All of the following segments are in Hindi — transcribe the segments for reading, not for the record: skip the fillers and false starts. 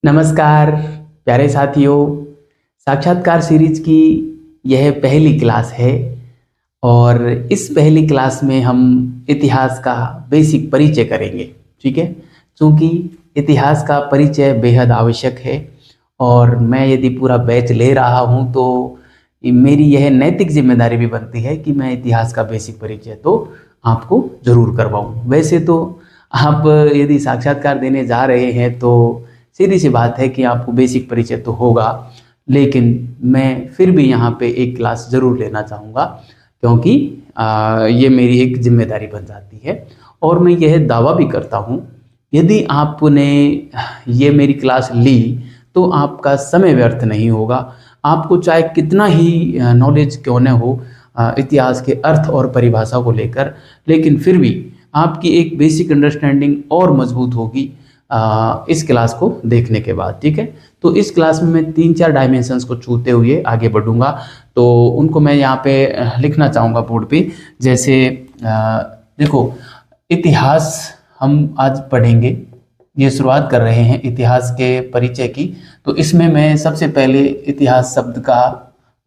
नमस्कार प्यारे साथियों। साक्षात्कार सीरीज की यह पहली क्लास है और इस पहली क्लास में हम इतिहास का बेसिक परिचय करेंगे। ठीक है, क्योंकि इतिहास का परिचय बेहद आवश्यक है और मैं यदि पूरा बैच ले रहा हूँ तो मेरी यह नैतिक जिम्मेदारी भी बनती है कि मैं इतिहास का बेसिक परिचय तो आपको ज़रूर करवाऊँ। वैसे तो आप यदि साक्षात्कार देने जा रहे हैं तो सीधी सी बात है कि आपको बेसिक परिचय तो होगा, लेकिन मैं फिर भी यहाँ पे एक क्लास ज़रूर लेना चाहूँगा क्योंकि ये मेरी एक जिम्मेदारी बन जाती है। और मैं यह दावा भी करता हूँ, यदि आपने ये मेरी क्लास ली तो आपका समय व्यर्थ नहीं होगा। आपको चाहे कितना ही नॉलेज क्यों न हो इतिहास के अर्थ और परिभाषा को लेकर, लेकिन फिर भी आपकी एक बेसिक अंडरस्टैंडिंग और मजबूत होगी इस क्लास को देखने के बाद। ठीक है, तो इस क्लास में मैं 3-4 डायमेंशंस को छूते हुए आगे बढ़ूंगा, तो उनको मैं यहाँ पे लिखना चाहूँगा बोर्ड पे। जैसे देखो, इतिहास हम आज पढ़ेंगे, ये शुरुआत कर रहे हैं इतिहास के परिचय की। तो इसमें मैं सबसे पहले इतिहास शब्द का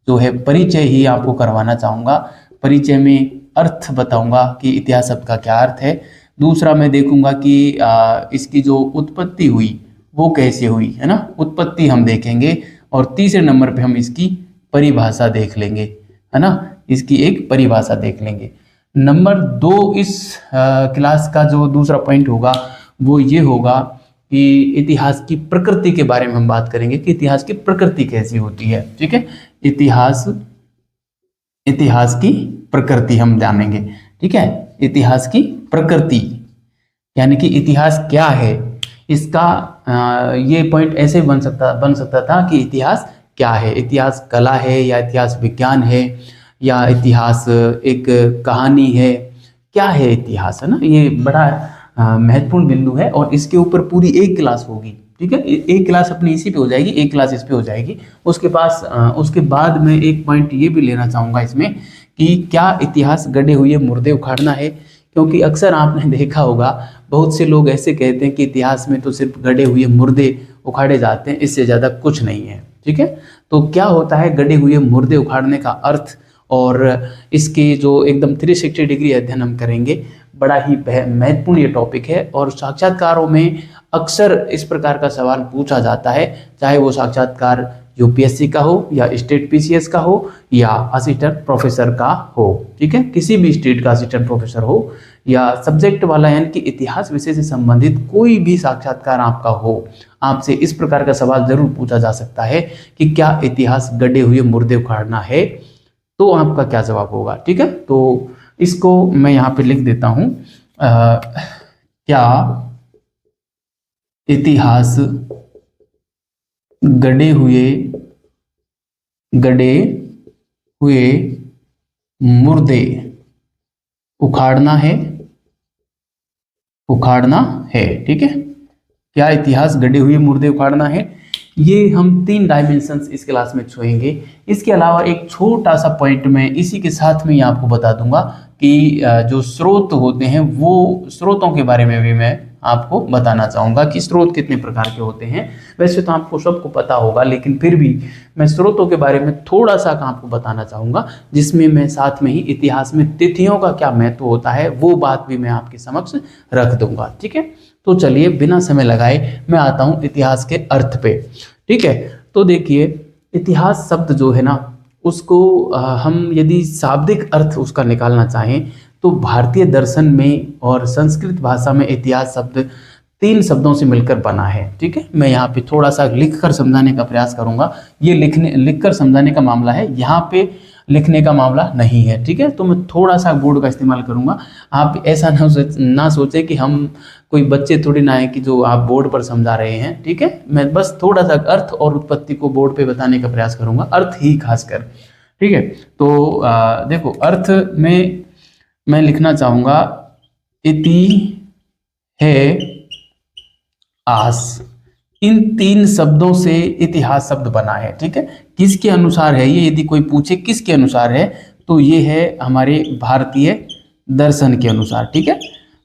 जो है परिचय ही आपको करवाना चाहूँगा। परिचय में अर्थ बताऊँगा कि इतिहास शब्द का क्या अर्थ है। दूसरा मैं देखूंगा कि इसकी जो उत्पत्ति हुई वो कैसे हुई, है ना, उत्पत्ति हम देखेंगे। और तीसरे नंबर पे हम इसकी परिभाषा देख लेंगे, है ना, इसकी एक परिभाषा देख लेंगे। नंबर 2 इस क्लास का जो दूसरा पॉइंट होगा वो ये होगा कि इतिहास की प्रकृति के बारे में हम बात करेंगे कि इतिहास की प्रकृति कैसी होती है। ठीक है, इतिहास की प्रकृति हम जानेंगे। ठीक है, इतिहास की प्रकृति यानी कि इतिहास क्या है, इसका ये पॉइंट ऐसे बन सकता था कि इतिहास क्या है। इतिहास कला है या इतिहास विज्ञान है या इतिहास एक कहानी है, क्या है इतिहास, है ना। ये बड़ा महत्वपूर्ण बिंदु है और इसके ऊपर पूरी एक क्लास होगी। ठीक है, एक क्लास अपनी इसी पे हो जाएगी, एक क्लास इस पे हो जाएगी। उसके बाद मैं एक पॉइंट ये भी लेना चाहूँगा इसमें कि क्या इतिहास गड़े हुए मुर्दे उखाड़ना है। क्योंकि अक्सर आपने देखा होगा बहुत से लोग ऐसे कहते हैं कि इतिहास में तो सिर्फ गड़े हुए मुर्दे उखाड़े जाते हैं, इससे ज़्यादा कुछ नहीं है। ठीक है, तो क्या होता है गड़े हुए मुर्दे उखाड़ने का अर्थ, और इसके जो एकदम 360 डिग्री अध्ययन हम करेंगे। बड़ा ही महत्वपूर्ण ये टॉपिक है और साक्षात्कारों में अक्सर इस प्रकार का सवाल पूछा जाता है, चाहे वो साक्षात्कार यूपीएससी का हो या स्टेट पीसीएस का हो या असिस्टेंट प्रोफेसर का हो। ठीक है, किसी भी स्टेट का असिस्टेंट प्रोफेसर हो या सब्जेक्ट वाला यानी कि इतिहास विषय से संबंधित कोई भी साक्षात्कार आपका हो, आपसे इस प्रकार का सवाल जरूर पूछा जा सकता है कि क्या इतिहास गड़े हुए मुर्दे उखाड़ना है, तो आपका क्या जवाब होगा। ठीक है, तो इसको मैं यहाँ पे लिख देता हूँ, क्या इतिहास गड़े हुए मुर्दे उखाड़ना है। ठीक है, क्या इतिहास गड़े हुए मुर्दे उखाड़ना है। ये हम 3 डायमेंशंस इस क्लास में छुएंगे। इसके अलावा एक छोटा सा पॉइंट मैं इसी के साथ में ही आपको बता दूंगा कि जो स्रोत होते हैं वो स्रोतों के बारे में भी मैं आपको बताना चाहूँगा कि स्रोत कितने प्रकार के होते हैं। वैसे तो आपको सबको पता होगा, लेकिन फिर भी मैं स्रोतों के बारे में थोड़ा सा आपको बताना चाहूँगा, जिसमें मैं साथ में ही इतिहास में तिथियों का क्या महत्व होता है वो बात भी मैं आपके समक्ष रख दूंगा। ठीक है, तो चलिए बिना समय लगाए मैं आता हूँ इतिहास के अर्थ पे। ठीक है, तो देखिए, इतिहास शब्द जो है ना उसको हम यदि शाब्दिक अर्थ उसका निकालना चाहें तो भारतीय दर्शन में और संस्कृत भाषा में इतिहास शब्द 3 शब्दों से मिलकर बना है। ठीक है, मैं यहाँ पे थोड़ा सा लिखकर समझाने का प्रयास करूंगा। ये लिखकर समझाने का मामला है, यहाँ पे लिखने का मामला नहीं है। ठीक है, तो मैं थोड़ा सा बोर्ड का इस्तेमाल करूंगा। आप ऐसा ना सोचे कि हम कोई बच्चे थोड़ी ना है कि जो आप बोर्ड पर समझा रहे हैं। ठीक है, मैं बस थोड़ा सा अर्थ और उत्पत्ति को बोर्ड पे बताने का प्रयास करूंगा, अर्थ ही खासकर। ठीक है, तो देखो, अर्थ में मैं लिखना चाहूंगा इति है आस। इन 3 शब्दों से इतिहास शब्द बना है। ठीक है, किसके अनुसार है ये, यदि कोई पूछे किसके अनुसार है तो ये है हमारे भारतीय दर्शन के अनुसार। ठीक है,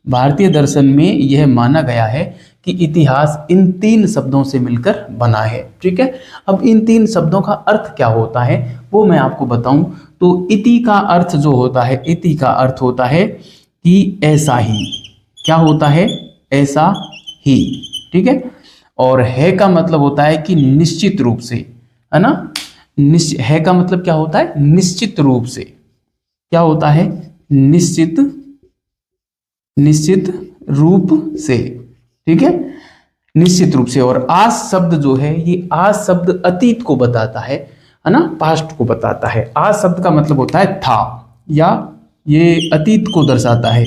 भारतीय दर्शन में यह माना गया है कि इतिहास इन 3 शब्दों से मिलकर बना है। ठीक है, अब इन 3 शब्दों का अर्थ क्या होता है वो मैं आपको बताऊं। तो इति का अर्थ जो होता है, इति का अर्थ होता है कि ऐसा ही। क्या होता है? ऐसा ही। ठीक है, और है का मतलब होता है कि निश्चित रूप से, है ना। है का मतलब क्या होता है? निश्चित रूप से। क्या होता है? निश्चित रूप से। ठीक है, निश्चित रूप से। और आज शब्द जो है, ये आज शब्द अतीत को बताता है ना, पास्ट को बताता है। आज शब्द का मतलब होता है था, या ये अतीत को दर्शाता है,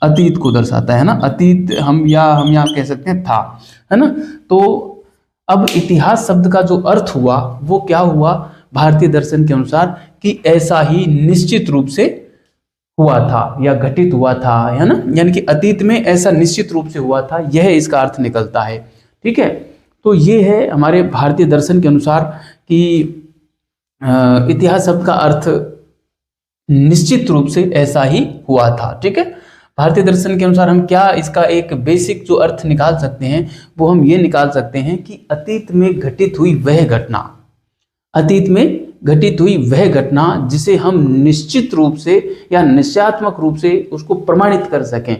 अतीत को दर्शाता है ना। अतीत हम यहाँ कह सकते हैं था, है ना। तो अब इतिहास शब्द का जो अर्थ हुआ वो क्या हुआ भारतीय दर्शन के अनुसार, कि ऐसा ही निश्चित रूप से हुआ था या घटित हुआ था, है ना। यानी कि अतीत में ऐसा निश्चित रूप से हुआ था, यह इसका अर्थ निकलता है। ठीक है, तो ये है हमारे भारतीय दर्शन के अनुसार कि इतिहास शब्द का अर्थ निश्चित रूप से ऐसा ही हुआ था। ठीक है, भारतीय दर्शन के अनुसार हम क्या इसका एक बेसिक जो अर्थ निकाल सकते हैं वो हम ये निकाल सकते हैं कि अतीत में घटित हुई वह घटना, अतीत में घटित हुई वह घटना जिसे हम निश्चित रूप से या निश्चयात्मक रूप से उसको प्रमाणित कर सकें,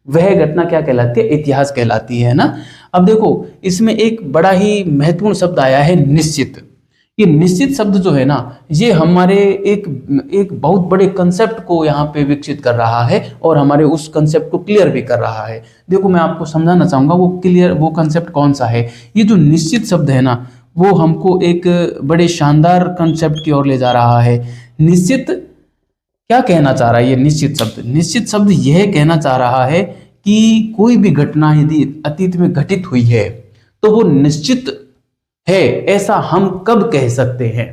वह घटना क्या कहलाती है? इतिहास कहलाती है ना। अब देखो, इसमें एक बड़ा ही महत्वपूर्ण शब्द आया है, निश्चित। ये निश्चित शब्द जो है ना, ये हमारे एक बहुत बड़े कंसेप्ट को यहाँ पे विकसित कर रहा है और हमारे उस कंसेप्ट को क्लियर भी कर रहा है। देखो, मैं आपको समझाना चाहूंगा वो कंसेप्ट कौन सा है। ये जो निश्चित शब्द है ना, वो हमको एक बड़े शानदार कंसेप्ट की ओर ले जा रहा है। निश्चित क्या कहना चाह रहा है? ये निश्चित शब्द यह कहना चाह रहा है कि कोई भी घटना यदि अतीत में घटित हुई है तो वो निश्चित है, ऐसा हम कब कह सकते हैं?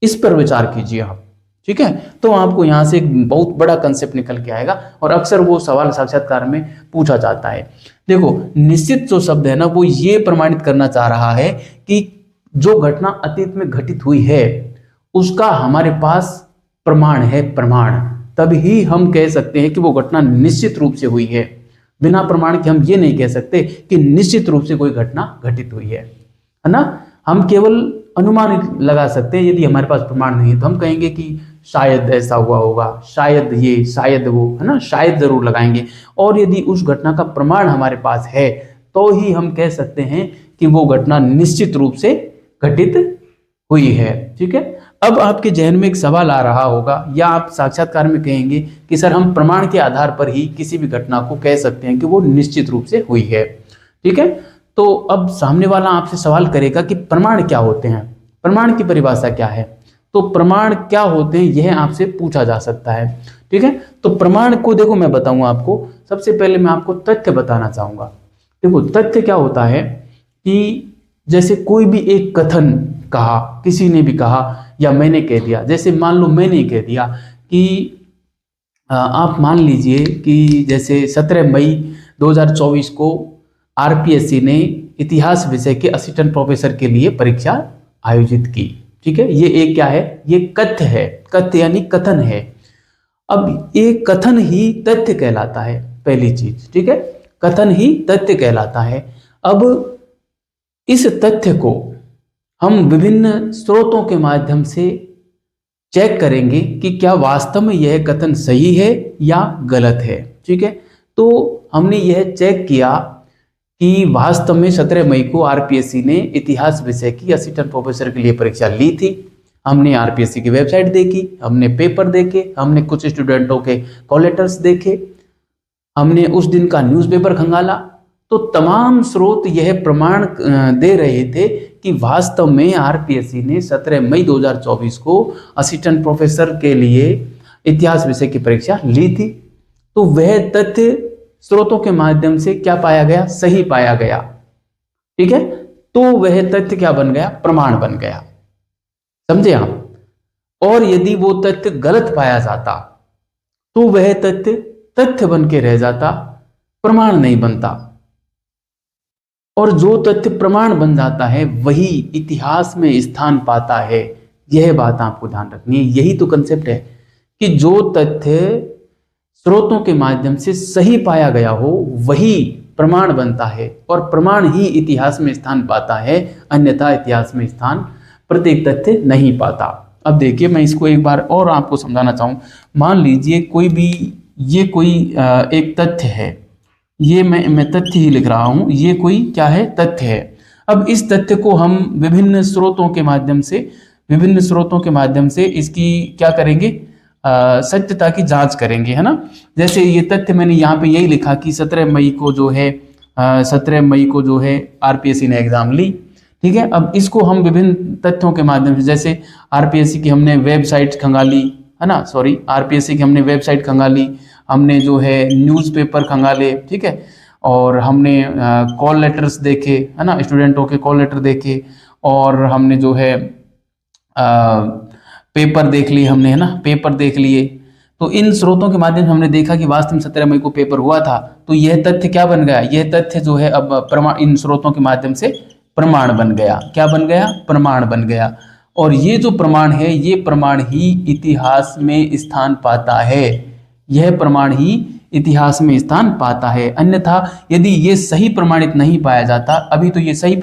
इस पर विचार कीजिए आप। ठीक है, तो आपको यहां से एक बहुत बड़ा कंसेप्ट निकल के आएगा और अक्सर वो सवाल साक्षात्कार में पूछा जाता है। देखो, निश्चित जो शब्द है ना, वो ये प्रमाणित करना चाह रहा है कि जो घटना अतीत में घटित हुई है उसका हमारे पास प्रमाण है, प्रमाण। तभी हम कह सकते हैं कि वो घटना निश्चित रूप से हुई है। बिना प्रमाण के हम ये नहीं कह सकते कि निश्चित रूप से कोई घटना घटित हुई है ना। हम केवल अनुमान लगा सकते हैं। यदि हमारे पास प्रमाण नहीं है तो हम कहेंगे कि शायद ऐसा हुआ होगा, शायद ये, शायद वो, है ना, शायद जरूर लगाएंगे। और यदि उस घटना का प्रमाण हमारे पास है तो ही हम कह सकते हैं कि वो घटना निश्चित रूप से घटित हुई है। ठीक है, अब आपके जहन में एक सवाल आ रहा होगा या आप साक्षात्कार में कहेंगे कि सर, हम प्रमाण के आधार पर ही किसी भी घटना को कह सकते हैं कि वो निश्चित रूप से हुई है। ठीक है, तो अब सामने वाला आपसे सवाल करेगा कि प्रमाण क्या होते हैं, प्रमाण की परिभाषा क्या है। तो प्रमाण क्या होते हैं यह आपसे पूछा जा सकता है। ठीक है, तो प्रमाण को देखो मैं बताऊंगा आपको। सबसे पहले मैं आपको तथ्य बताना चाहूंगा। देखो, तथ्य क्या होता है कि जैसे कोई भी एक कथन कहा, किसी ने भी कहा या मैंने कह दिया। जैसे मान लो मैंने कह दिया कि आप मान लीजिए कि जैसे 17 मई 2024 को आरपीएससी ने इतिहास विषय के असिस्टेंट प्रोफेसर के लिए परीक्षा आयोजित की। ठीक है, ये एक क्या है? ये कथ्य है। कथ्य यानी कथन है। अब एक कथन ही तथ्य कहलाता है, पहली चीज। ठीक है, कथन ही तथ्य कहलाता है। अब इस तथ्य को हम विभिन्न स्रोतों के माध्यम से चेक करेंगे कि क्या वास्तव में यह कथन सही है या गलत है। ठीक है, तो हमने यह चेक किया कि वास्तव में 17 मई को आरपीएससी ने इतिहास विषय की असिस्टेंट प्रोफेसर के लिए परीक्षा ली थी। हमने आरपीएससी की वेबसाइट देखी, हमने पेपर देखे, हमने कुछ स्टूडेंटों के कॉल लेटर्स देखे, हमने उस दिन का न्यूज़पेपर खंगाला। तो तमाम स्रोत यह प्रमाण दे रहे थे कि वास्तव में आरपीएससी ने 17 मई 2024 को असिस्टेंट प्रोफेसर के लिए इतिहास विषय की परीक्षा ली थी। तो वह तथ्य स्रोतों के माध्यम से क्या पाया गया? सही पाया गया। ठीक है, तो वह तथ्य क्या बन गया? प्रमाण बन गया। समझे आप? और यदि वो तथ्य गलत पाया जाता तो वह तथ्य बन के रह जाता, प्रमाण नहीं बनता। और जो तथ्य प्रमाण बन जाता है वही इतिहास में स्थान पाता है। यह बात आपको ध्यान रखनी है। यही तो कंसेप्ट है कि जो तथ्य स्रोतों के माध्यम से सही पाया गया हो वही प्रमाण बनता है और प्रमाण ही इतिहास में स्थान पाता है, अन्यथा इतिहास में स्थान प्रत्येक तथ्य नहीं पाता। अब देखिए मैं इसको एक बार और आपको समझाना चाहूँ। मान लीजिए कोई भी ये कोई एक तथ्य है, ये मैं तथ्य ही लिख रहा हूँ, ये कोई क्या है, तथ्य है। अब इस तथ्य को हम विभिन्न स्रोतों के माध्यम से इसकी क्या करेंगे, सत्यता की जांच करेंगे, है ना। जैसे ये तथ्य मैंने यहाँ पे यही लिखा कि 17 मई को जो है आरपीएससी ने एग्जाम ली, ठीक है। अब इसको हम विभिन्न तथ्यों के माध्यम से, जैसे आरपीएससी की हमने वेबसाइट खंगाली, है ना, सॉरी आरपीएससी की हमने वेबसाइट खंगाली, हमने जो है न्यूज़पेपर खंगाले, ठीक है, और हमने कॉल लेटर्स देखे, है ना, स्टूडेंटों के कॉल लेटर देखे, और हमने जो है पेपर देख लिए हमने, है ना, पेपर देख लिए। तो इन स्रोतों के माध्यम से हमने देखा कि वास्तव में 17 मई को पेपर हुआ था। तो यह तथ्य क्या बन गया, यह तथ्य जो है अब प्रमाण, इन स्रोतों के माध्यम से प्रमाण बन गया। क्या बन गया, प्रमाण बन गया। और ये जो प्रमाण है, ये प्रमाण ही इतिहास में स्थान पाता है, यह प्रमाण ही इतिहास में स्थान पाता है। अन्यथा यदि ये सही प्रमाणित नहीं पाया जाता, अभी तो ये सही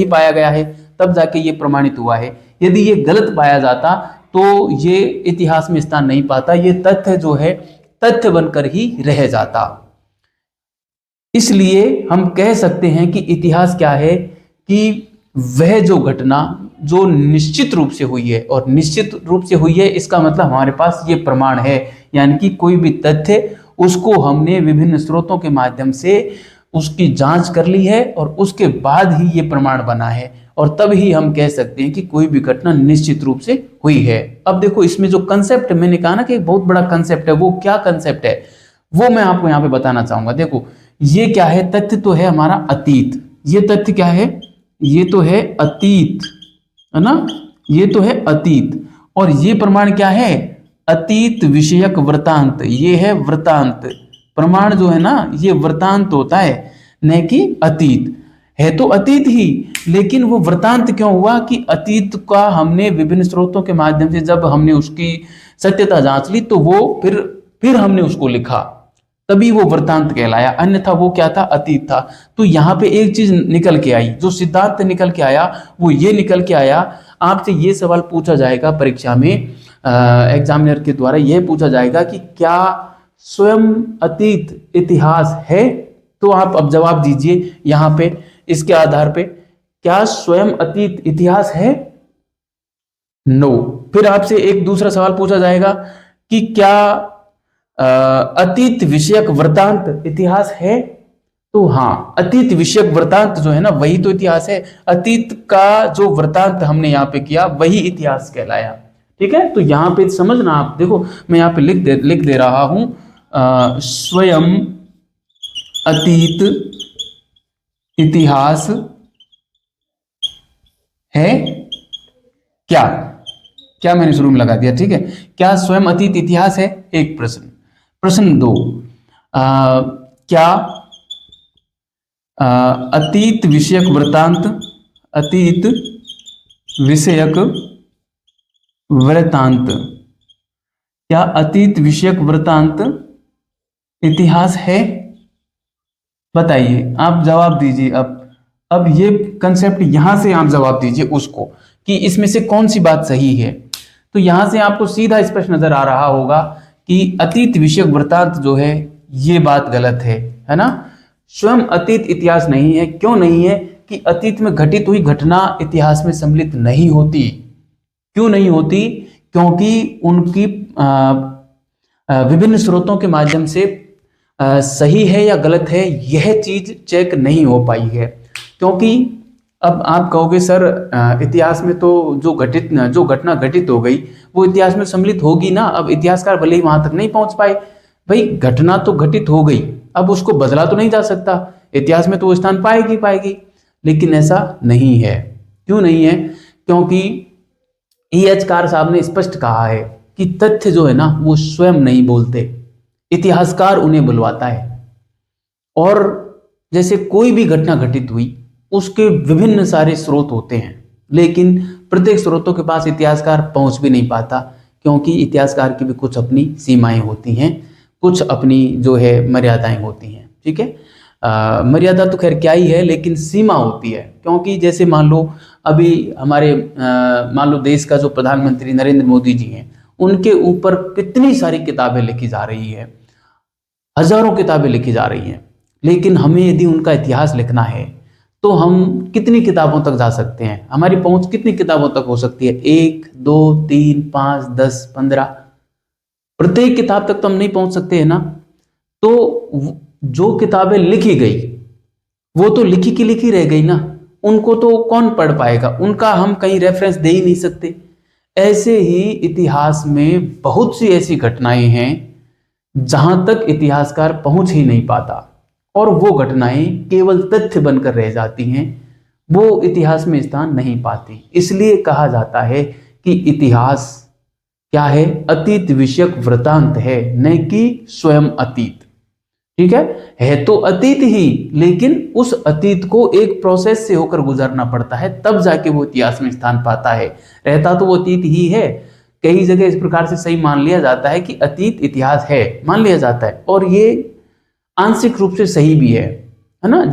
पाया गया है, तब जाके ये प्रमाणित हुआ है। यदि ये गलत पाया जाता तो ये इतिहास में स्थान नहीं पाता, ये तथ्य जो है तथ्य बनकर ही रह जाता। इसलिए हम कह सकते हैं कि इतिहास क्या है, कि वह जो घटना जो निश्चित रूप से हुई है, और निश्चित रूप से हुई है इसका मतलब हमारे पास ये प्रमाण है, यानी कि कोई भी तथ्य उसको हमने विभिन्न स्रोतों के माध्यम से उसकी जांच कर ली है और उसके बाद ही ये प्रमाण बना है, और तब ही हम कह सकते हैं कि कोई भी घटना निश्चित रूप से हुई है। अब देखो इसमें जो कंसेप्ट मैंने कहा ना कि एक बहुत बड़ा कंसेप्ट है, वो क्या कंसेप्ट है वो मैं आपको यहाँ पे बताना चाहूंगा। देखो ये क्या है, तथ्य तो है हमारा अतीत, ये तथ्य क्या है, ये तो है अतीत, है ना, ये तो है अतीत। और ये प्रमाण क्या है, अतीत विषयक वृतांत, ये है वृतांत। प्रमाण जो है ना ये वृतांत होता है, न कि अतीत। है तो अतीत ही, लेकिन वो वृतांत क्यों हुआ कि अतीत का हमने विभिन्न स्रोतों के माध्यम से जब हमने उसकी सत्यता जांच ली तो वो फिर हमने उसको लिखा, तभी वो वृतांत कहलाया, अन्यथा वो क्या था, अतीत था। तो यहाँ पे एक चीज निकल के आई, जो सिद्धांत निकल के आया वो ये निकल के आया। आपसे ये सवाल पूछा जाएगा परीक्षा में, एग्जामिनर के द्वारा यह पूछा जाएगा कि क्या स्वयं अतीत इतिहास है। तो आप अब जवाब दीजिए यहाँ पे, इसके आधार पे, क्या स्वयं अतीत इतिहास है, नो। फिर आपसे एक दूसरा सवाल पूछा जाएगा कि क्या अतीत विषयक वृतांत इतिहास है, तो हाँ, अतीत विषयक वृतांत जो है ना वही तो इतिहास है। अतीत का जो वृतांत हमने यहाँ पे किया वही इतिहास कहलाया, ठीक है। तो यहाँ पे समझना आप, देखो मैं यहाँ पे लिख दे रहा हूं, स्वयं अतीत इतिहास है क्या, क्या मैंने शुरू में लगा दिया, ठीक है। क्या स्वयं अतीत इतिहास है, एक प्रश्न। प्रश्न 2, क्या अतीत विषयक वृतांत, अतीत विषयक वृतांत, क्या अतीत विषयक वृतांत इतिहास है, बताइए, आप जवाब दीजिए। अब ये कंसेप्ट यहां से आप जवाब दीजिए उसको कि इसमें से कौन सी बात सही है। तो यहां से आपको सीधा स्पष्ट नजर आ रहा होगा कि अतीत विषयक वृतांत जो है ये बात गलत है ना। स्वयं अतीत इतिहास नहीं है। क्यों नहीं है, कि अतीत में घटित हुई घटना इतिहास में सम्मिलित नहीं होती। क्यों नहीं होती, क्योंकि उनकी विभिन्न स्रोतों के माध्यम से सही है या गलत है यह चीज चेक नहीं हो पाई है। क्योंकि अब आप कहोगे सर इतिहास में तो जो घटना घटित हो गई वो इतिहास में सम्मिलित होगी ना। अब इतिहासकार भले ही वहां तक नहीं पहुंच पाए, भाई घटना तो घटित हो गई, अब उसको बदला तो नहीं जा सकता, इतिहास में तो वो स्थान पाएगी। लेकिन ऐसा नहीं है। क्यों नहीं है, क्योंकि E.H. कार साहब ने स्पष्ट कहा है कि तथ्य जो है ना वो स्वयं नहीं बोलते, इतिहासकार उन्हें बुलवाता है। और जैसे कोई भी घटना घटित हुई उसके विभिन्न सारे स्रोत होते हैं, लेकिन प्रत्येक स्रोतों के पास इतिहासकार पहुंच भी नहीं पाता, क्योंकि इतिहासकार की भी कुछ अपनी सीमाएं होती हैं, कुछ अपनी जो है मर्यादाएं होती हैं, ठीक है। मर्यादा तो खैर क्या ही है, लेकिन सीमा होती है। क्योंकि जैसे मान लो अभी हमारे मान लो देश का जो प्रधानमंत्री नरेंद्र मोदी जी हैं, उनके ऊपर कितनी सारी किताबें लिखी जा रही है, हजारों किताबें लिखी जा रही हैं, लेकिन हमें यदि उनका इतिहास लिखना है तो हम कितनी किताबों तक जा सकते हैं? हमारी पहुंच कितनी किताबों तक हो सकती है? 1, 2, 3, 5, 10, 15, प्रत्येक किताब तक तो हम नहीं पहुंच सकते हैं ना। तो जो किताबें लिखी गई वो तो लिखी की लिखी रह गई ना, उनको तो कौन पढ़ पाएगा, उनका हम कहीं रेफरेंस दे ही नहीं सकते। ऐसे ही इतिहास में बहुत सी ऐसी घटनाएं हैं जहां तक इतिहासकार पहुंच ही नहीं पाता, और वो घटनाएं केवल तथ्य बनकर रह जाती हैं, वो इतिहास में स्थान नहीं पाती। इसलिए कहा जाता है कि इतिहास क्या है? अतीत विषयक वृतांत है, न कि स्वयं अतीत। ठीक है तो अतीत ही, लेकिन उस अतीत को एक प्रोसेस से होकर गुजरना पड़ता है, तब जाके वो इतिहास में स्थान पाता है। रहता तो वो अतीत ही है। कई जगह इस प्रकार से सही मान लिया जाता है कि अतीत इतिहास है, मान लिया जाता है, और ये आंशिक रूप से सही भी है ना।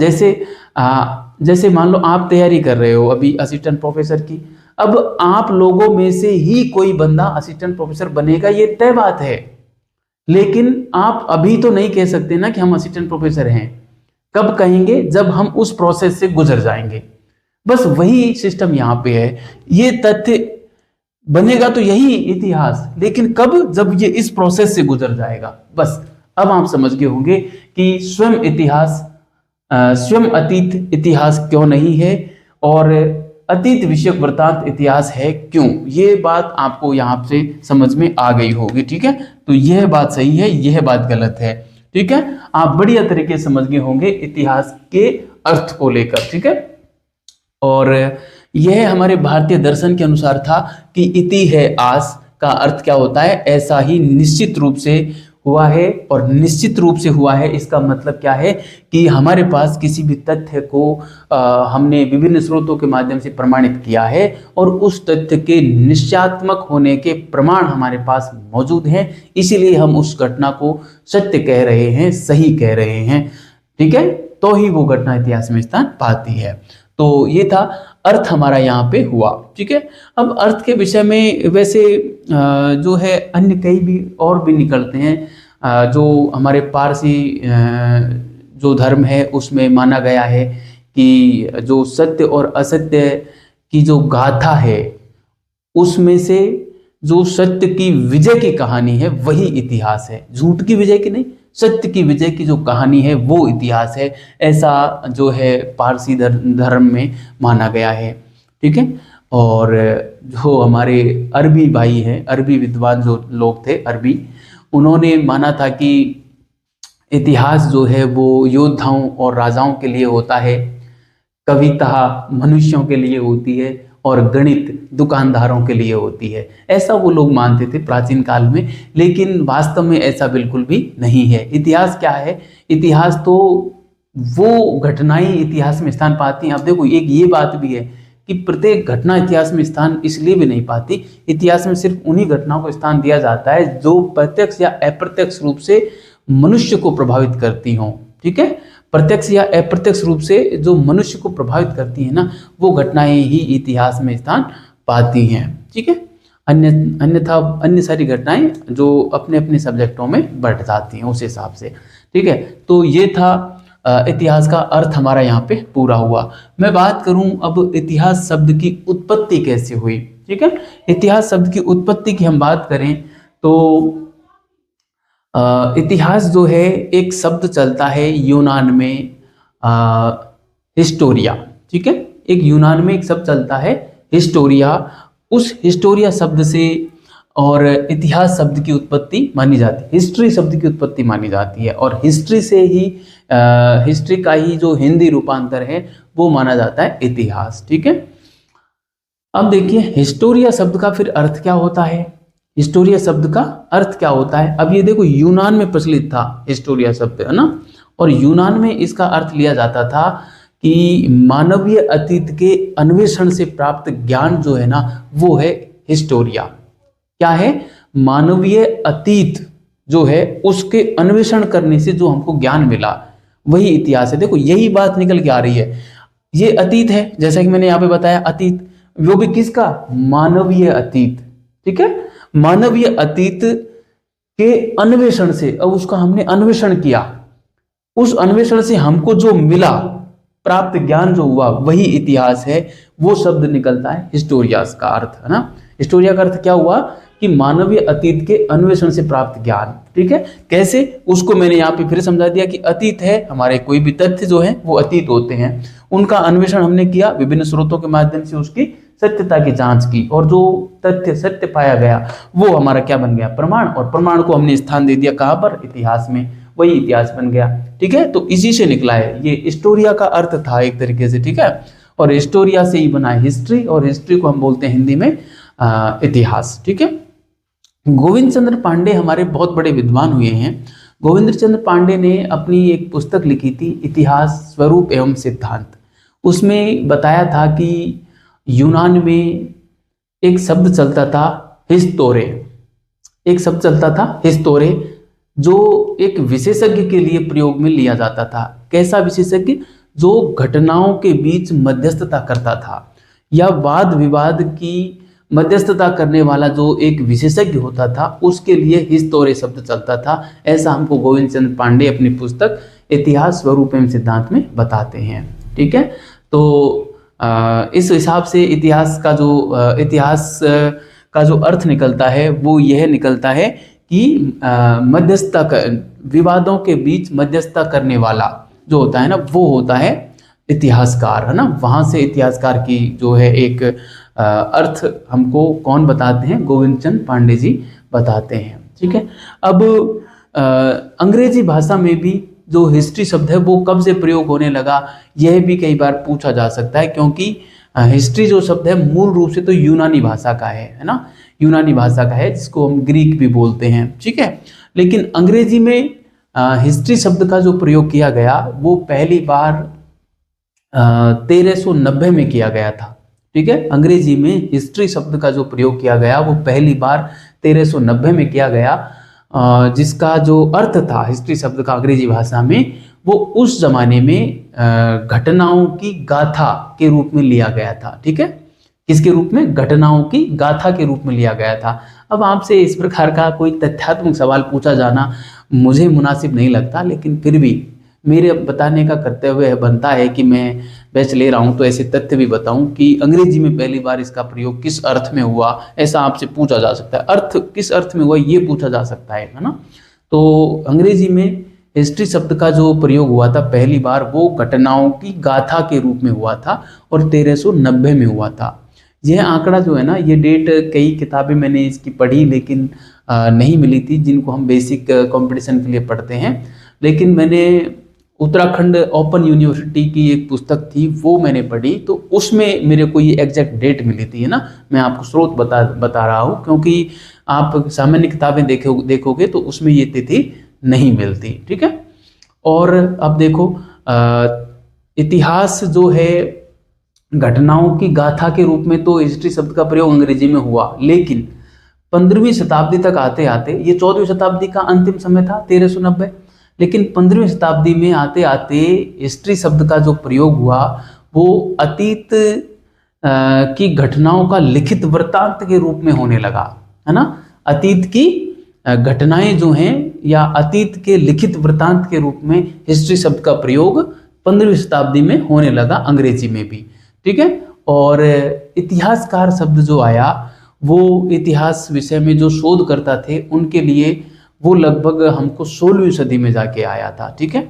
जैसे मान लो आप तैयारी कर रहे हो अभी असिस्टेंट प्रोफेसर की, अब आप लोगों में से ही कोई बंदा असिस्टेंट प्रोफेसर बनेगा, ये तय बात है। लेकिन आप अभी तो नहीं कह सकते ना कि हम असिस्टेंट प्रोफेसर हैं। कब कहेंगे? जब हम उस प्रोसेस से गुजर जाएंगे। बस वही सिस्टम यहाँ पे है। ये तथ्य बनेगा तो यही इतिहास, लेकिन कब? जब ये इस प्रोसेस से गुजर जाएगा। बस अब आप समझ गए होंगे कि स्वयं इतिहास स्वयं अतीत इतिहास क्यों नहीं है, और अतीत विषयक वृतांत इतिहास है क्यों। ये बात आपको यहाँ से समझ में आ गई होगी। ठीक है, तो यह बात सही है, यह बात गलत है। ठीक है, आप बढ़िया तरीके से समझ गए होंगे इतिहास के अर्थ को लेकर। ठीक है, और यह हमारे भारतीय दर्शन के अनुसार था कि इति है आस का अर्थ क्या होता है? ऐसा ही निश्चित रूप से हुआ है, और निश्चित रूप से हुआ है इसका मतलब क्या है कि हमारे पास किसी भी तथ्य को हमने विभिन्न स्रोतों के माध्यम से प्रमाणित किया है, और उस तथ्य के निश्चयात्मक होने के प्रमाण हमारे पास मौजूद हैं, इसीलिए हम उस घटना को सत्य कह रहे हैं, सही कह रहे हैं। ठीक है, तो ही वो घटना इतिहास में स्थान पाती है। तो ये था अर्थ हमारा यहाँ पे हुआ। ठीक है, अब अर्थ के विषय में वैसे जो है अन्य कई भी और भी निकलते हैं। जो हमारे पारसी जो धर्म है उसमें माना गया है कि जो सत्य और असत्य की जो गाथा है, उसमें से जो सत्य की विजय की कहानी है वही इतिहास है। झूठ की विजय की नहीं, सत्य की विजय की जो कहानी है वो इतिहास है। ऐसा जो है पारसी धर्म में माना गया है। ठीक है, और जो हमारे अरबी भाई हैं, अरबी विद्वान जो लोग थे अरबी, उन्होंने माना था कि इतिहास जो है वो योद्धाओं और राजाओं के लिए होता है, कविता मनुष्यों के लिए होती है, और गणित दुकानदारों के लिए होती है। ऐसा वो लोग मानते थे प्राचीन काल में, लेकिन वास्तव में ऐसा बिल्कुल भी नहीं है। इतिहास क्या है? इतिहास तो वो घटनाएं इतिहास में स्थान पाती हैं। अब देखो एक ये बात भी है कि प्रत्येक घटना इतिहास में स्थान इसलिए भी नहीं पाती, इतिहास में सिर्फ उन्हीं घटनाओं को स्थान दिया जाता है जो प्रत्यक्ष या अप्रत्यक्ष रूप से मनुष्य को प्रभावित करती हों। ठीक है, प्रत्यक्ष या अप्रत्यक्ष रूप से जो मनुष्य को प्रभावित करती है ना, वो घटनाएं ही इतिहास में स्थान पाती हैं। ठीक है, अन्यथा अन्य सारी घटनाएं जो अपने अपने सब्जेक्टों में बढ़ जाती हैं उस हिसाब से। ठीक है, तो ये था इतिहास का अर्थ हमारा यहाँ पे पूरा हुआ। मैं बात करूं अब इतिहास शब्द की उत्पत्ति कैसे हुई। ठीक है, इतिहास शब्द की उत्पत्ति की हम बात करें तो इतिहास जो है एक शब्द चलता है यूनान में, हिस्टोरिया। ठीक है, एक यूनान में एक शब्द चलता है हिस्टोरिया। उस हिस्टोरिया शब्द से और इतिहास शब्द की उत्पत्ति मानी जाती है, हिस्ट्री शब्द की उत्पत्ति मानी जाती है, और हिस्ट्री से ही हिस्ट्री का ही जो हिंदी रूपांतर है वो माना जाता है इतिहास। ठीक है, अब देखिए हिस्टोरिया शब्द का फिर अर्थ क्या होता है। हिस्टोरिया शब्द का अर्थ क्या होता है? अब ये देखो यूनान में प्रचलित था हिस्टोरिया शब्द, है ना, और यूनान में इसका अर्थ लिया जाता था कि मानवीय अतीत के अन्वेषण से प्राप्त ज्ञान जो है ना वो है हिस्टोरिया। क्या है? मानवीय अतीत जो है उसके अन्वेषण करने से जो हमको ज्ञान मिला वही इतिहास है। देखो यही बात निकल के आ रही है। ये अतीत है, जैसा कि मैंने यहाँ पे बताया, अतीत, वो भी किसका? मानवीय अतीत। ठीक है, मानवीय अतीत के अन्वेषण से, अब उसका हमने अन्वेषण किया, उस अन्वेषण से हमको जो मिला, प्राप्त ज्ञान जो हुआ, वही इतिहास है। वो शब्द निकलता है हिस्टोरियास का अर्थ, है ना। हिस्टोरिया का अर्थ क्या हुआ कि मानवीय अतीत के अन्वेषण से प्राप्त ज्ञान। ठीक है, कैसे, उसको मैंने यहाँ पे फिर समझा दिया कि अतीत है हमारे, कोई भी तथ्य जो है वो अतीत होते हैं, उनका अन्वेषण हमने किया, विभिन्न स्रोतों के माध्यम से उसकी सत्यता की जांच की, और जो तथ्य सत्य पाया गया वो हमारा क्या बन गया? प्रमाण। और प्रमाण को हमने स्थान दे दिया कहाँ पर? इतिहास में, वही इतिहास बन गया। ठीक है, तो इसी से निकला है, ये हिस्टोरिया का अर्थ था एक तरीके से। ठीक है, और हिस्टोरिया से ही बना है हिस्ट्री, और हिस्ट्री को हम बोलते हैं हिंदी में इतिहास। ठीक है, गोविंद चंद्र पांडे हमारे बहुत बड़े विद्वान हुए हैं। गोविंद चंद्र पांडे ने अपनी एक पुस्तक लिखी थी, इतिहास स्वरूप एवं सिद्धांत। उसमें बताया था कि यूनान में एक शब्द चलता था हिस्तोरे, एक शब्द चलता था हिस्तोरे, जो एक विशेषज्ञ के लिए प्रयोग में लिया जाता था। कैसा विशेषज्ञ? जो घटनाओं के बीच मध्यस्थता करता था, या वाद विवाद की मध्यस्थता करने वाला जो एक विशेषज्ञ होता था, उसके लिए हिस्तोरे शब्द चलता था। ऐसा हमको गोविंद चंद्र पांडे अपनी पुस्तक इतिहास स्वरूप एवं सिद्धांत में बताते हैं। ठीक है, तो इस हिसाब से इतिहास का जो अर्थ निकलता है वो यह निकलता है कि मध्यस्थता विवादों के बीच मध्यस्थता करने वाला जो होता है ना, वो होता है इतिहासकार, है ना। वहां से इतिहासकार की जो है एक अर्थ हमको कौन बताते हैं? गोविंद चंद्र पांडे जी बताते हैं। ठीक है, अब अंग्रेजी भाषा में भी जो हिस्ट्री शब्द है वो कब से प्रयोग होने लगा, यह भी कई बार पूछा जा सकता है, क्योंकि हिस्ट्री जो शब्द है मूल रूप से तो यूनानी भाषा का है ना, यूनानी भाषा का है, जिसको हम ग्रीक भी बोलते हैं। ठीक है, लेकिन अंग्रेजी में हिस्ट्री शब्द का जो प्रयोग किया गया वो पहली बार 1390 में किया गया था। ठीक है, अंग्रेजी में हिस्ट्री शब्द का जो प्रयोग किया गया वो पहली बार 1390 में किया गया, जिसका जो अर्थ था हिस्ट्री शब्द का अंग्रेजी भाषा में, वो उस जमाने में घटनाओं की गाथा के रूप में लिया गया था। ठीक है, किसके रूप में? घटनाओं की गाथा के रूप में लिया गया था। अब आपसे इस प्रकार का कोई तथ्यात्मक सवाल पूछा जाना मुझे मुनासिब नहीं लगता, लेकिन फिर भी मेरे बताने का कर्तव्य बनता है कि मैं बैच ले रहा हूं तो ऐसे तथ्य भी बताऊं कि अंग्रेजी में पहली बार इसका प्रयोग किस अर्थ में हुआ, ऐसा आपसे पूछा जा सकता है। अर्थ किस अर्थ में हुआ ये पूछा जा सकता है ना। तो अंग्रेजी में हिस्ट्री शब्द का जो प्रयोग हुआ था पहली बार, वो घटनाओं की गाथा के रूप में हुआ था और 1390 में हुआ था। यह आंकड़ा जो है ना, ये डेट कई किताबें मैंने इसकी पढ़ी लेकिन नहीं मिली थी, जिनको हम बेसिक कंपटीशन के लिए पढ़ते हैं। लेकिन मैंने उत्तराखंड ओपन यूनिवर्सिटी की एक पुस्तक थी, वो मैंने पढ़ी, तो उसमें मेरे को ये एग्जैक्ट डेट मिली थी, है ना। मैं आपको स्रोत बता रहा हूँ, क्योंकि आप सामान्य किताबें देखोगे तो उसमें ये तिथि नहीं मिलती। ठीक है, और अब देखो इतिहास जो है घटनाओं की गाथा के रूप में तो हिस्ट्री शब्द का प्रयोग अंग्रेजी में हुआ, लेकिन 15वीं शताब्दी तक आते आते, ये 14वीं शताब्दी का अंतिम समय था 1390, लेकिन 15वीं शताब्दी में आते आते हिस्ट्री शब्द का जो प्रयोग हुआ वो अतीत की घटनाओं का लिखित वृत्तांत के रूप में होने लगा, है ना। अतीत की घटनाएं जो हैं या अतीत के लिखित वृत्तांत के रूप में हिस्ट्री शब्द का प्रयोग 15वीं शताब्दी में होने लगा अंग्रेजी में भी। ठीक है, और इतिहासकार शब्द जो आया वो इतिहास विषय में जो शोध करता थे उनके लिए वो लगभग हमको 16वीं सदी में जाके आया था। ठीक है,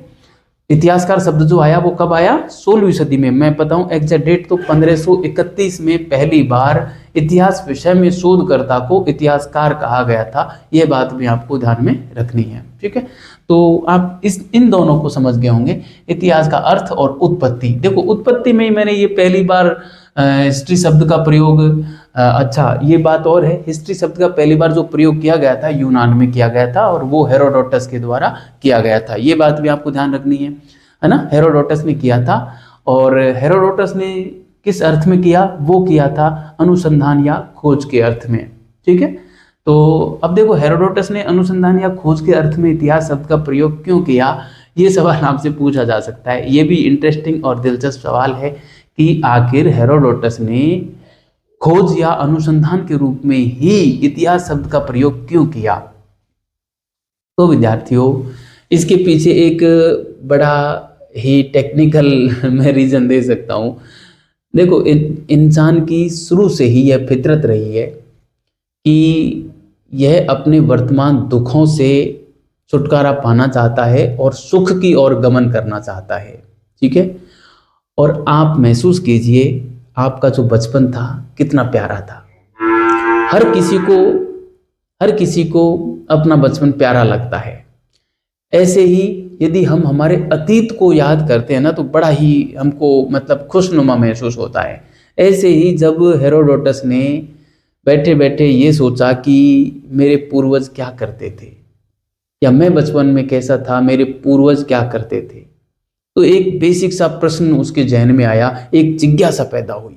इतिहासकार शब्द जो आया वो कब आया? 16वीं सदी में। मैं बताऊं एग्जैक्ट डेट तो 1531 में पहली बार इतिहास विषय में शोधकर्ता को इतिहासकार कहा गया था। यह बात भी आपको ध्यान में रखनी है। ठीक है, तो आप इन दोनों को समझ गए होंगे, इतिहास का अर्थ और उत्पत्ति। देखो उत्पत्ति में ही मैंने ये पहली बार हिस्ट्री शब्द का प्रयोग, अच्छा ये बात और है, हिस्ट्री शब्द का पहली बार जो प्रयोग किया गया था यूनान में किया गया था और वो हेरोडोटस के द्वारा किया गया था। ये बात भी आपको ध्यान रखनी है ना। हेरोडोटस ने किया था, और हेरोडोटस ने किस अर्थ में किया? वो किया था अनुसंधान या खोज के अर्थ में। ठीक है, तो अब देखो हेरोडोटस ने अनुसंधान या खोज के अर्थ में इतिहास शब्द का प्रयोग क्यों किया, ये सवाल आपसे पूछा जा सकता है। ये भी इंटरेस्टिंग और दिलचस्प सवाल है कि आखिर हेरोडोटस ने खोज या अनुसंधान के रूप में ही इतिहास शब्द का प्रयोग क्यों किया। तो विद्यार्थियों, इसके पीछे एक बड़ा ही टेक्निकल मैं रीजन दे सकता हूँ। देखो, इंसान की शुरू से ही यह फितरत रही है कि यह अपने वर्तमान दुखों से छुटकारा पाना चाहता है और सुख की ओर गमन करना चाहता है। ठीक है। और आप महसूस कीजिए, आपका जो बचपन था कितना प्यारा था। हर किसी को हर किसी को अपना बचपन प्यारा लगता है। ऐसे ही यदि हम हमारे अतीत को याद करते हैं ना, तो बड़ा ही हमको मतलब खुशनुमा महसूस होता है। ऐसे ही जब हेरोडोटस ने बैठे बैठे ये सोचा कि मेरे पूर्वज क्या करते थे, या मैं बचपन में कैसा था, मेरे पूर्वज क्या करते थे, तो एक बेसिक सा प्रश्न उसके जहन में आया, एक जिज्ञासा पैदा हुई।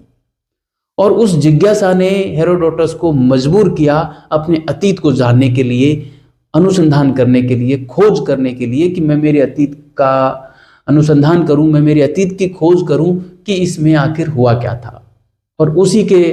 और उस जिज्ञासा ने हेरोडोटस को मजबूर किया अपने अतीत को जानने के लिए, अनुसंधान करने के लिए, खोज करने के लिए कि मैं मेरे अतीत का अनुसंधान करूं, मैं मेरे अतीत की खोज करूं कि इसमें आखिर हुआ क्या था। और उसी के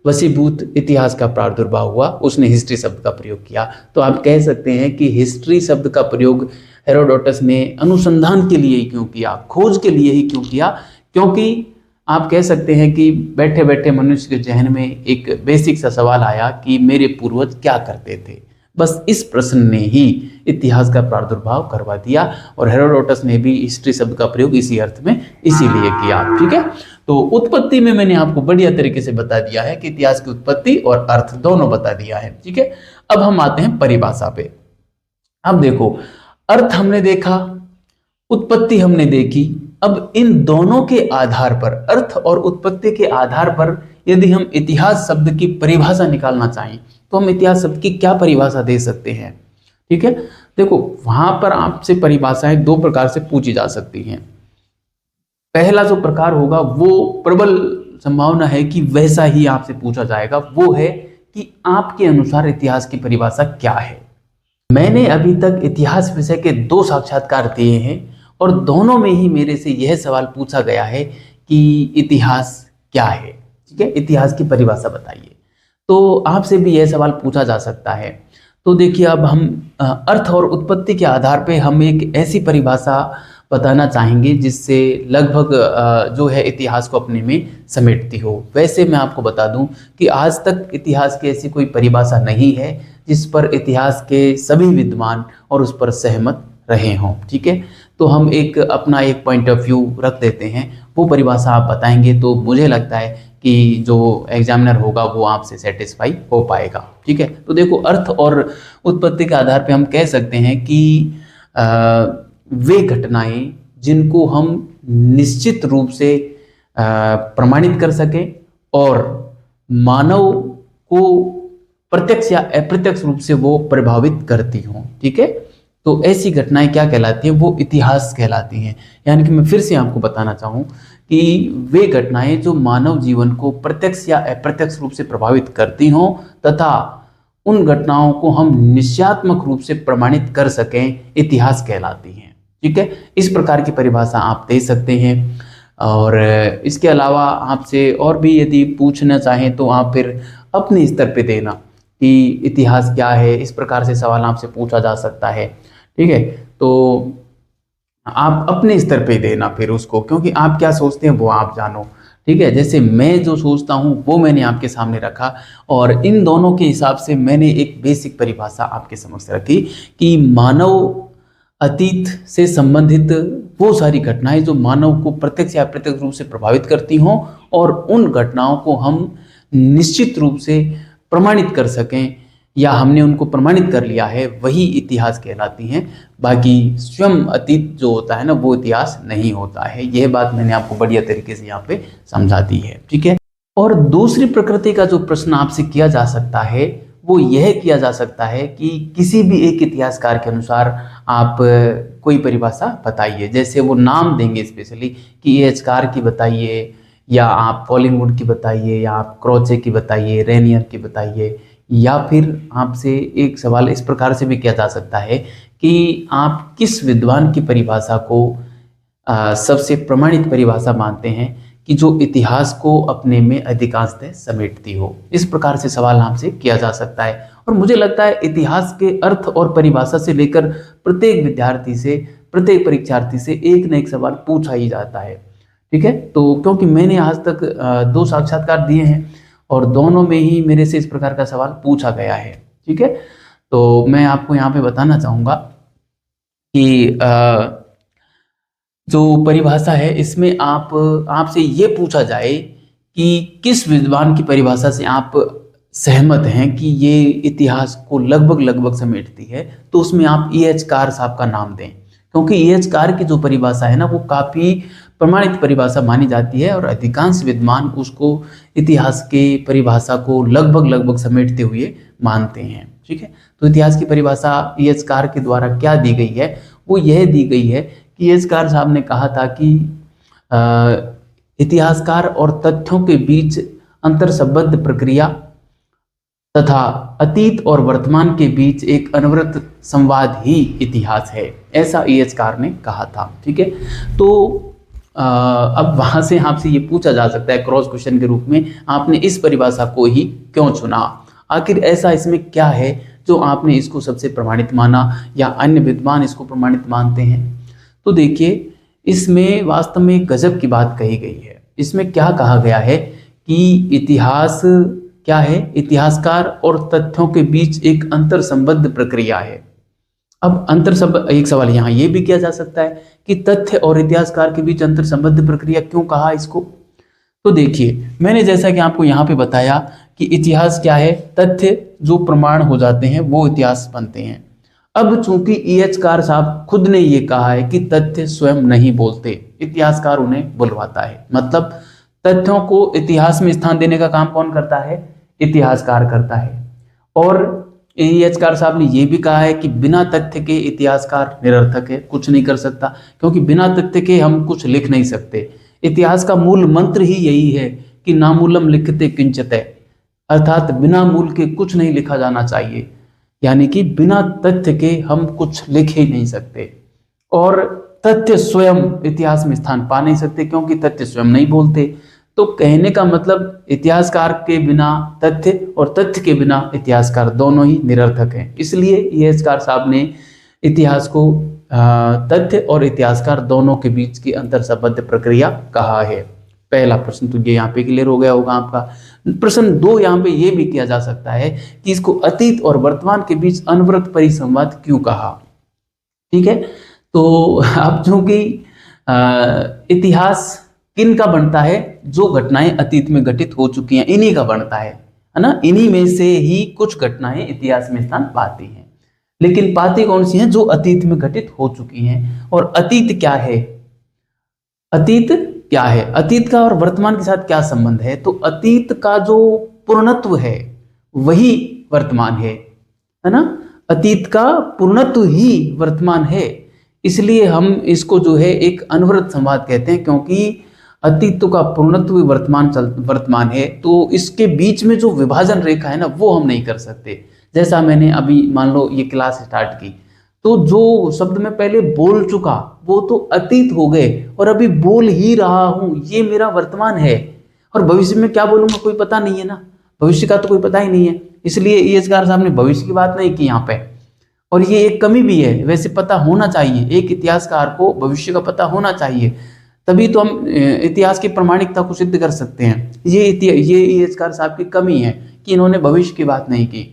वशीभूत इतिहास का प्रादुर्भाव हुआ। उसने हिस्ट्री शब्द का प्रयोग किया। तो आप कह सकते हैं कि हिस्ट्री शब्द का प्रयोग हेरोडोटस ने अनुसंधान के लिए ही क्यों किया, खोज के लिए ही क्यों किया, क्योंकि आप कह सकते हैं कि बैठे बैठे मनुष्य के जहन में एक बेसिक सा सवाल आया कि मेरे पूर्वज क्या करते थे। बस इस प्रश्न ने ही इतिहास का प्रादुर्भाव करवा दिया, और हेरोडोटस ने भी हिस्ट्री शब्द का प्रयोग इसी अर्थ में इसीलिए किया। ठीक है। तो उत्पत्ति में मैंने आपको बढ़िया तरीके से बता दिया है कि इतिहास की उत्पत्ति और अर्थ दोनों बता दिया है। ठीक है। अब हम आते हैं परिभाषा पे। अब देखो, अर्थ हमने देखा, उत्पत्ति हमने देखी। अब इन दोनों के आधार पर, अर्थ और उत्पत्ति के आधार पर, यदि हम इतिहास शब्द की परिभाषा निकालना चाहें तो हम इतिहास शब्द की क्या परिभाषा दे सकते हैं। ठीक है। देखो, वहां पर आपसे परिभाषाएं दो प्रकार से पूछी जा सकती हैं। पहला जो प्रकार होगा वो प्रबल संभावना है कि वैसा ही आपसे पूछा जाएगा, वो है कि आपके अनुसार इतिहास की परिभाषा क्या है। मैंने अभी तक इतिहास विषय के 2 साक्षात्कार दिए हैं और दोनों में ही मेरे से यह सवाल पूछा गया है कि इतिहास क्या है। ठीक है, इतिहास की परिभाषा बताइए। तो आपसे भी यह सवाल पूछा जा सकता है। तो देखिए, अब हम अर्थ और उत्पत्ति के आधार पे हम एक ऐसी परिभाषा बताना चाहेंगे जिससे लगभग जो है इतिहास को अपने में समेटती हो। वैसे मैं आपको बता दूं कि आज तक इतिहास की ऐसी कोई परिभाषा नहीं है जिस पर इतिहास के सभी विद्वान और उस पर सहमत रहे हों। ठीक है। तो हम एक अपना एक पॉइंट ऑफ व्यू रख देते हैं, वो परिभाषा आप बताएंगे तो मुझे लगता है कि जो एग्जामिनर होगा वो आपसे सेटिस्फाई हो पाएगा। ठीक है। तो देखो, अर्थ और उत्पत्ति के आधार पे हम कह सकते हैं कि वे घटनाएं जिनको हम निश्चित रूप से प्रमाणित कर सकें और मानव को प्रत्यक्ष या अप्रत्यक्ष रूप से वो प्रभावित करती हों। ठीक है। तो ऐसी घटनाएं क्या कहलाती हैं, वो इतिहास कहलाती हैं। यानी कि मैं फिर से आपको बताना चाहूँ कि वे घटनाएं जो मानव जीवन को प्रत्यक्ष या अप्रत्यक्ष रूप से प्रभावित करती हों तथा उन घटनाओं को हम निश्चयात्मक रूप से प्रमाणित कर सकें, इतिहास कहलाती हैं। ठीक है। इस प्रकार की परिभाषा आप दे सकते हैं। और इसके अलावा आपसे और भी यदि पूछना चाहें तो आप फिर अपने स्तर पे देना कि इतिहास क्या है। इस प्रकार से सवाल आपसे पूछा जा सकता है। ठीक है। तो आप अपने स्तर पे देना फिर उसको, क्योंकि आप क्या सोचते हैं वो आप जानो। ठीक है। जैसे मैं जो सोचता हूँ वो मैंने आपके सामने रखा, और इन दोनों के हिसाब से मैंने एक बेसिक परिभाषा आपके समक्ष रखी कि मानव अतीत से संबंधित वो सारी घटनाएं जो मानव को प्रत्यक्ष या अप्रत्यक्ष रूप से प्रभावित करती हों और उन घटनाओं को हम निश्चित रूप से प्रमाणित कर सकें या हमने उनको प्रमाणित कर लिया है, वही इतिहास कहलाती हैं। बाकी स्वयं अतीत जो होता है ना, वो इतिहास नहीं होता है। यह बात मैंने आपको बढ़िया तरीके से यहाँ पे समझा दी है। ठीक है। और दूसरी प्रकृति का जो प्रश्न आपसे किया जा सकता है वो यह किया जा सकता है कि किसी भी एक इतिहासकार के अनुसार आप कोई परिभाषा बताइए। जैसे वो नाम देंगे स्पेशली कि एचकार की बताइए, या आप कॉलिंगवुड की बताइए, या आप क्रोचे की बताइए, रेनियर की बताइए, या फिर आपसे एक सवाल इस प्रकार से भी किया जा सकता है कि आप किस विद्वान की परिभाषा को सबसे प्रमाणित परिभाषा मानते हैं कि जो इतिहास को अपने में अधिकांशतः समेटती हो। इस प्रकार से सवाल आपसे किया जा सकता है और मुझे लगता है इतिहास के अर्थ और परिभाषा से लेकर प्रत्येक विद्यार्थी से, प्रत्येक परीक्षार्थी से एक न एक सवाल पूछा ही जाता है। ठीक है, तो क्योंकि मैंने आज तक 2 साक्षात्कार दिए हैं और दोनों में ही मेरे से इस प्रकार का सवाल पूछा गया है। ठीक है, तो मैं आपको यहाँ पे बताना चाहूँगा कि जो परिभाषा है इसमें आपसे ये पूछा जाए कि किस विद्वान की परिभाषा से आप सहमत हैं कि ये इतिहास को लगभग समेटती है, तो उसमें आप E.H. कार साहब का नाम दें, क्योंकि E.H. कार की जो परिभाषा है ना वो काफ़ी प्रमाणित परिभाषा मानी जाती है और अधिकांश विद्वान उसको इतिहास के परिभाषा को लगभग समेटते हुए मानते हैं। ठीक है, तो इतिहास की परिभाषा E.H. कार के द्वारा क्या दी गई है, वो यह दी गई है कि E.H. कार साहब ने कहा था कि इतिहासकार और तथ्यों के बीच अंतर संबंध प्रक्रिया तथा अतीत और वर्तमान के बीच एक अनवरत संवाद ही इतिहास है, ऐसा E.H. कार ने कहा था। ठीक है, तो अब वहां से आपसे ये पूछा जा सकता है क्रॉस क्वेश्चन के रूप में, आपने इस परिभाषा को ही क्यों चुना, आखिर ऐसा इसमें क्या है जो आपने इसको सबसे प्रमाणित माना या अन्य विद्वान इसको प्रमाणित मानते हैं। तो देखिए, इसमें वास्तव में गजब की बात कही गई है। इसमें क्या कहा गया है कि इतिहास क्या है, इतिहासकार और तथ्यों के बीच एक अंतर संबद्ध प्रक्रिया है। अब एक सवाल यहाँ ये भी किया जा सकता है कि तथ्य और इतिहासकार के बीच अंतर संबद्ध प्रक्रिया क्यों कहा इसको। तो देखिए, मैंने जैसा कि आपको यहाँ पे बताया कि इतिहास क्या है, तथ्य जो प्रमाण हो जाते हैं वो इतिहास बनते हैं। अब चूंकि E.H. कार साहब खुद ने ये कहा है कि तथ्य स्वयं नहीं बोलते, इतिहासकार उन्हें बुलवाता है, मतलब तथ्यों को इतिहास में स्थान देने का काम कौन करता है, इतिहासकार करता है। और E.H. कार साहब ने यह भी कहा है कि बिना तथ्य के इतिहासकार निरर्थक है, कुछ नहीं कर सकता, क्योंकि बिना तथ्य के हम कुछ लिख नहीं सकते। इतिहास का मूल मंत्र ही यही है कि नामूलम लिखते किंचित, अर्थात बिना मूल के कुछ नहीं लिखा जाना चाहिए, यानी कि बिना तथ्य के हम कुछ लिख ही नहीं सकते। और तथ्य स्वयं इतिहास में स्थान पा नहीं सकते क्योंकि तथ्य स्वयं नहीं बोलते। तो कहने का मतलब इतिहासकार के बिना तथ्य और तथ्य के बिना इतिहासकार दोनों ही निरर्थक हैं। इसलिए E.H. कार साहब ने इतिहास को तथ्य और इतिहासकार दोनों के बीच की अंतर संबद्ध प्रक्रिया कहा है। पहला प्रश्न तो ये यहाँ पे क्लियर हो गया होगा आपका। प्रश्न 2 यहाँ पे ये भी किया जा सकता है कि इसको अतीत और वर्तमान के बीच अनवरत परिसंवाद क्यों कहा। ठीक है, तो अब चूंकि इतिहास किन का बनता है, जो घटनाएं अतीत में घटित हो चुकी हैं इन्हीं का बनता है ना, इन्हीं में से ही कुछ घटनाएं इतिहास में स्थान पाती हैं। लेकिन पाती कौन सी हैं, जो अतीत में घटित हो चुकी हैं। और अतीत क्या है, अतीत क्या है, अतीत का और वर्तमान के साथ क्या संबंध है, तो अतीत का जो पूर्णत्व है वही वर्तमान है ना, अतीत का पूर्णत्व ही वर्तमान है। इसलिए हम इसको जो है एक अनवरत संवाद कहते हैं, क्योंकि अतीत का पूर्णत्व वर्तमान है, तो इसके बीच में जो विभाजन रेखा है ना वो हम नहीं कर सकते। जैसा मैंने अभी मान लो ये क्लास स्टार्ट की, तो जो शब्द मैं पहले बोल चुका वो तो अतीत हो गए, और अभी बोल ही रहा हूं ये मेरा वर्तमान है। और भविष्य में क्या बोलूंगा कोई पता नहीं है ना, भविष्य का तो कोई पता ही नहीं है। इसलिए E.H. कार साहब ने भविष्य की बात नहीं की यहाँ पे, और ये एक कमी भी है। वैसे पता होना चाहिए, एक इतिहासकार को भविष्य का पता होना चाहिए, तभी तो हम इतिहास की प्रामाणिकता को सिद्ध कर सकते हैं। ये E.H. कार साहब की कमी है कि इन्होंने भविष्य की बात नहीं की,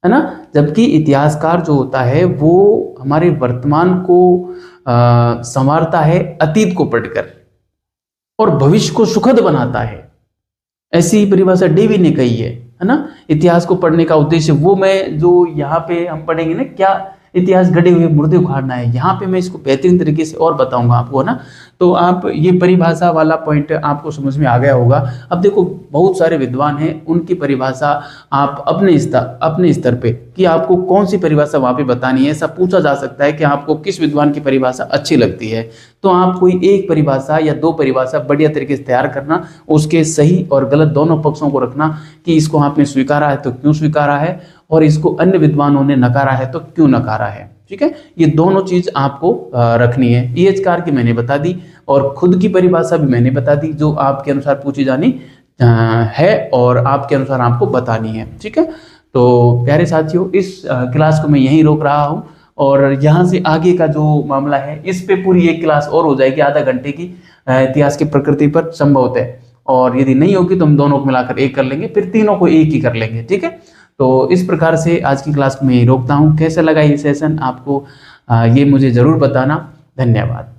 है ना। जबकि इतिहासकार जो होता है वो हमारे वर्तमान को संवारता है अतीत को पढ़कर, और भविष्य को सुखद बनाता है। ऐसी परिभाषा डेवी ने कही है ना। इतिहास को पढ़ने का उद्देश्य वो मैं जो यहाँ पे हम पढ़ेंगे ना, क्या इतिहास गढ़े हुए मुर्दे उखाड़ना है। यहाँ पे मैं इसको बेहतरीन तरीके से और बताऊंगा आपको, है ना। तो आप ये परिभाषा वाला पॉइंट आपको समझ में आ गया होगा। अब देखो, बहुत सारे विद्वान हैं, उनकी परिभाषा आप अपने स्तर पे कि आपको कौन सी परिभाषा वहाँ पे बतानी है, ऐसा पूछा जा सकता है कि आपको किस विद्वान की परिभाषा अच्छी लगती है। तो आप कोई एक परिभाषा या दो परिभाषा बढ़िया तरीके से तैयार करना, उसके सही और गलत दोनों पक्षों को रखना कि इसको आपने स्वीकारा है तो क्यों स्वीकारा है, और इसको अन्य विद्वानों ने नकारा है तो क्यों नकारा है। ठीक है, ये दोनों चीज आपको रखनी है। ईएचकार की मैंने बता दी और खुद की परिभाषा भी मैंने बता दी, जो आपके अनुसार पूछी जानी है और आपके अनुसार आपको बतानी है। ठीक है, तो प्यारे साथियों, इस क्लास को मैं यहीं रोक रहा हूँ और यहाँ से आगे का जो मामला है इस पे पूरी एक क्लास और हो जाएगी, आधा घंटे की, इतिहास की प्रकृति पर संभवतः है। और यदि नहीं होगी तो हम दोनों को मिलाकर एक कर लेंगे, फिर तीनों को एक ही कर लेंगे। ठीक है, तो इस प्रकार से आज की क्लास को मैं यहीं रोकता हूँ। कैसा लगा ये सेशन आपको, ये मुझे जरूर बताना। धन्यवाद।